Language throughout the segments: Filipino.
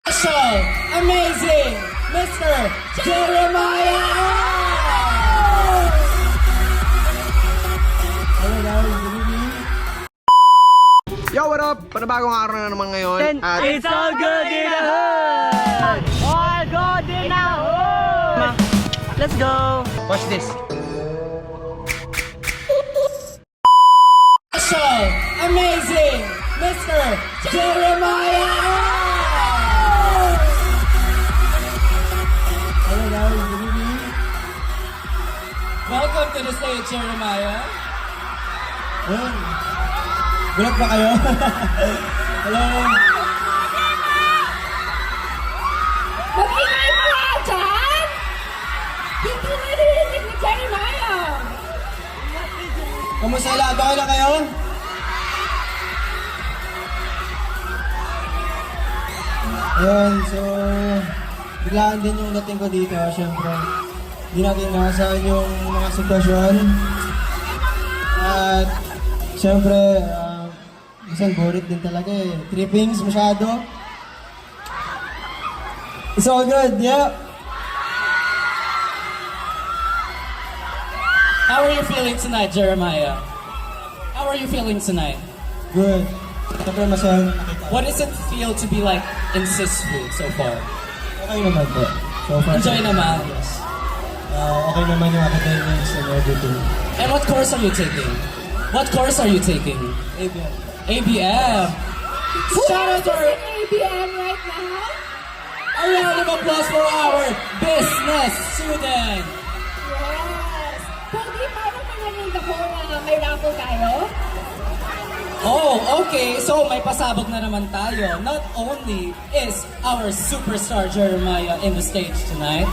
Special, amazing, Mr. Jeremiah! Hello guys, good evening. Yo, what up? Panabagong araw na naman ngayon. At It's all good in the hood! All good in the hood! Let's go! watch this. Special, amazing, Mr. Jeremiah! Hello guys, good evening. Welcome to the stage, Jeremiah. Ayun. Gulat ba kayo? Hello. Mag-ingay mo nga dyan! Hindi naririnig ni Jeremiah! Kamusta lahat? Okay lang kayo? Ayun, so biglaan din yung dating ko dito, syempre. Hindi natin inasahan yung mga sitwasyon. At syempre, isang borit din talaga eh. Trippings masyado. It's all good, yeah. How are you feeling tonight, Jeremiah? How are you feeling tonight? Good. Siyempre masaya nakita. What does it feel to be like in Siswood so far? Okay naman po. So far. Enjoy naman. Yes. Okay naman yung academics and everything. And what course are you taking? What course are you taking? ABM. ABM. Shout out to our ABM right now? a round of applause for our business student. Yes! Pwede parang narinig ako na may raffle tayo? Oh, okay. So may pasabog na naman tayo. Not only is our superstar Jeremiah in the stage tonight,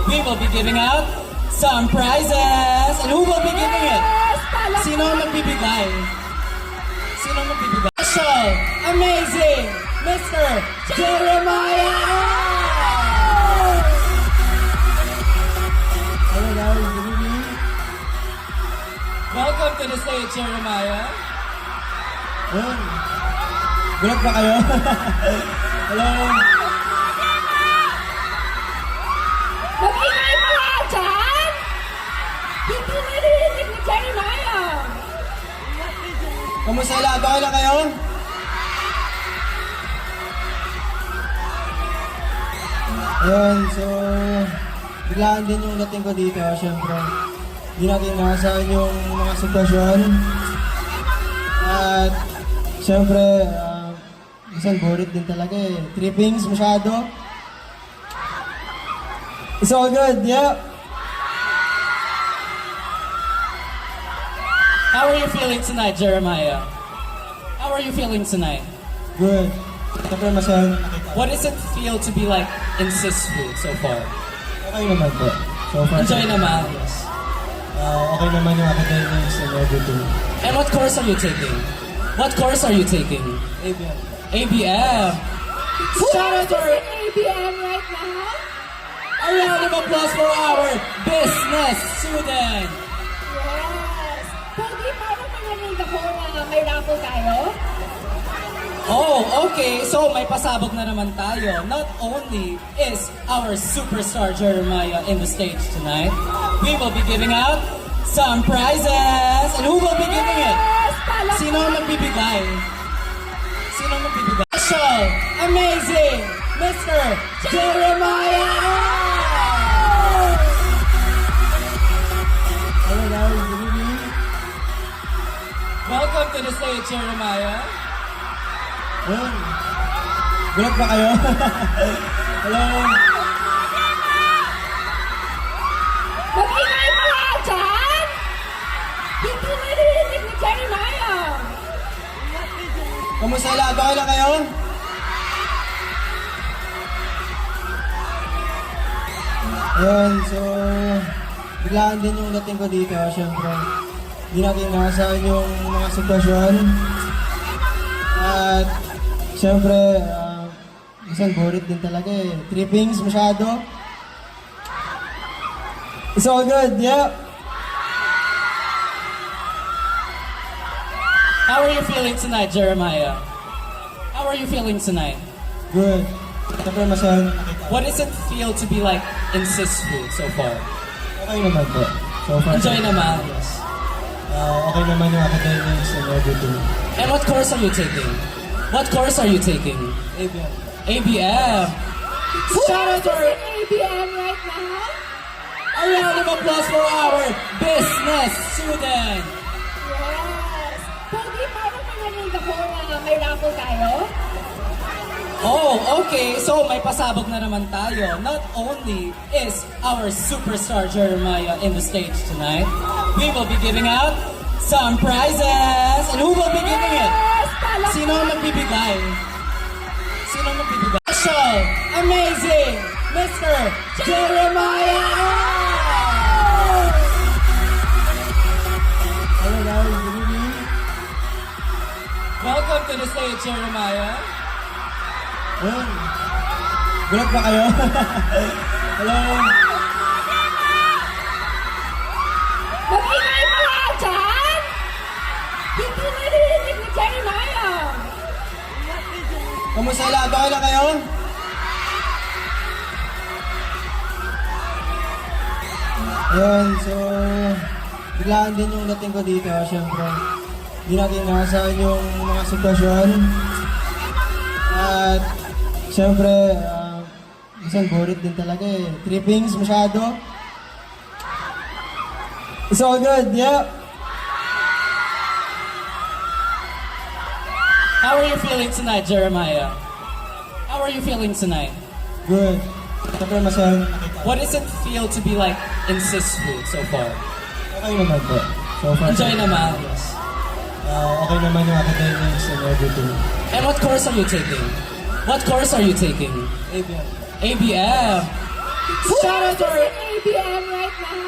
we will be giving out some prizes. And who will be giving it? Yes! Palak- Sino ang magbibigay? Sino ang magbibigay? Special, amazing, Mr. Jeremiah! Hello guys, good evening. Welcome to the stage, Jeremiah. Ayun. Gulat ba kayo? Hello. Mag-ingay mo nga dyan! Hindi naririnig ni Jeremiah! Kamusta lahat? Okay lang kayo? Ayun, so biglaan din yung dating ko dito, syempre. Hindi natin inasahan yung mga sitwasyon. At syempre, isang borit din talaga eh. Trippings masyado. It's all good, yeah. How are you feeling tonight, Jeremiah? How are you feeling tonight? Good. Siyempre masaya nakita. What does it feel to be like in Siswood so far? Okay naman po. So far. Enjoy naman. Yes. Okay naman yung academics and everything. And what course are you taking? What course are you taking? ABM. ABM. Shout out to our ABM right now? a round of applause for our business student. Yes! Pwede parang narinig ako na may raffle tayo? Oh, okay. So may pasabog na naman tayo. Not only is our superstar Jeremiah in the stage tonight, we will be giving out some prizes. And who will be giving it? Yes! Palak- Sino ang magbibigay? Sino ang magbibigay? Special, amazing, Mr. Jeremiah! Hello guys, good evening. Welcome to the stage, Jeremiah. Ayun. Gulat ba kayo? Hello. Mag-ingay mo nga dyan! Hindi naririnig ni Jeremiah! Kamusta lahat? Okay lang kayo? Ayun, so biglaan din yung dating ko dito, syempre. Hindi natin inasahan yung mga sitwasyon. At syempre, isang borit din talaga eh. Trippings masyado. It's all good, yeah. How are you feeling tonight, Jeremiah? How are you feeling tonight? Good. Siyempre masaya nakita. What does it feel to be like in sis food so far? Okay naman po. So far. Enjoy naman. Yes. Okay naman yung academics and everything. And what course are you taking? What course are you taking? ABM. ABM. Shout out to our ABM right now? a round of applause for our business student. Yes. Pogi, parang narinig ako na may raffle tayo. Oh, okay. So may pasabog na naman tayo. Not only is our superstar Jeremiah in the stage tonight, we will be giving out some prizes. And who will be giving it? Yes! Palak- Sino ang magbibigay? Sino ang magbibigay? Special, amazing, Mr. Jeremiah! Hello guys, good evening. Welcome to the stage, Jeremiah. Ayun. Gulat ba kayo? Hello. Mag-ingay mo nga dyan! Hindi naririnig ni Jeremiah! Kamusta lahat? Okay lang kayo? Ayun, so biglaan din yung dating ko dito. Siyempre, hindi natin nakasahan yung mga sitwasyon. At siyempre, isang borit din talaga eh. Trippings masyado. It's all good, yeah. How are you feeling tonight, Jeremiah? How are you feeling tonight? Good. Siyempre masaya nakita. What does it feel to be like in sis food so far? Okay naman po. So far. Enjoy naman. Yes. Okay naman yung academics and everything. And what course are you taking? What course are you taking? ABM. ABM. Shout out to our ABM right now?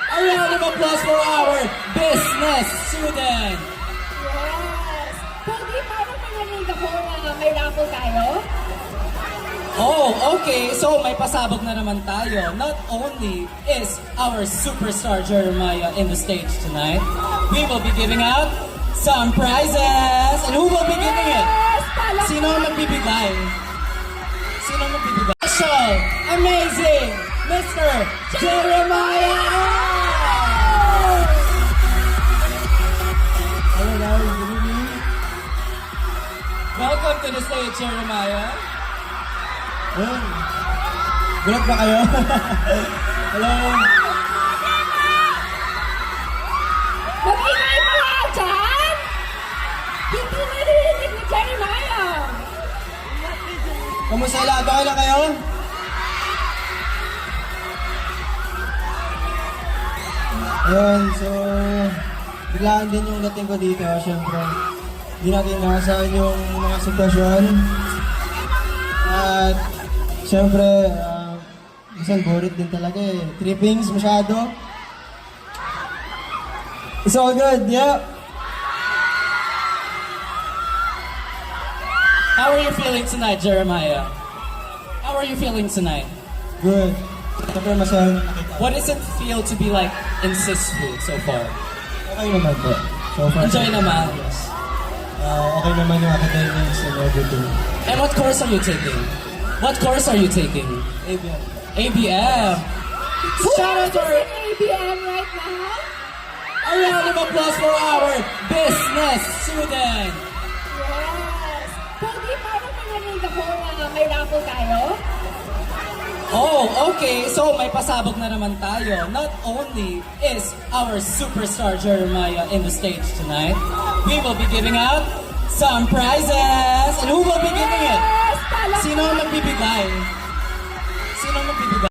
a round of applause for our business student. Yes. Pogi, parang narinig ako na may raffle tayo. Oh, okay. So may pasabog na naman tayo. Not only is our superstar Jeremiah in the stage tonight, we will be giving out some prizes. And who will be giving it? Yes! Palak- Sino ang magbibigay? Sino ang magbibigay? Special, amazing, Mr. Jeremiah! Hello guys, good evening. Welcome to the stage, Jeremiah. Ayun. Gulat ba kayo? Hello. Mag-ingay mo nga dyan! Hindi naririnig ni Jeremiah! Kamusta lahat? Okay lang kayo? Ayun, so biglaan din yung dating ko dito. Siyempre, hindi natin nakasahan yung mga sitwasyon. At siyempre, isang borit din talaga eh. Trippings masyado. It's all good, yeah. How are you feeling tonight, Jeremiah? How are you feeling tonight? Good. Siyempre masaya nakita. What does it feel to be like in sis food so far? Okay naman po. So far. Enjoy naman. Yes. Okay naman yung academics and everything. And what course are you taking? What course are you taking? ABM. ABM. Shout out to our ABM right now? a round of applause for our business student. Yes. Pogi, parang narinig ako na may raffle tayo. Oh, okay. So may pasabog na naman tayo. Not only is our superstar Jeremiah in the stage tonight, we will be giving out some prizes. And who will be giving it? Yes! Palak- Sino ang magbibigay? Sino ang magbibigay?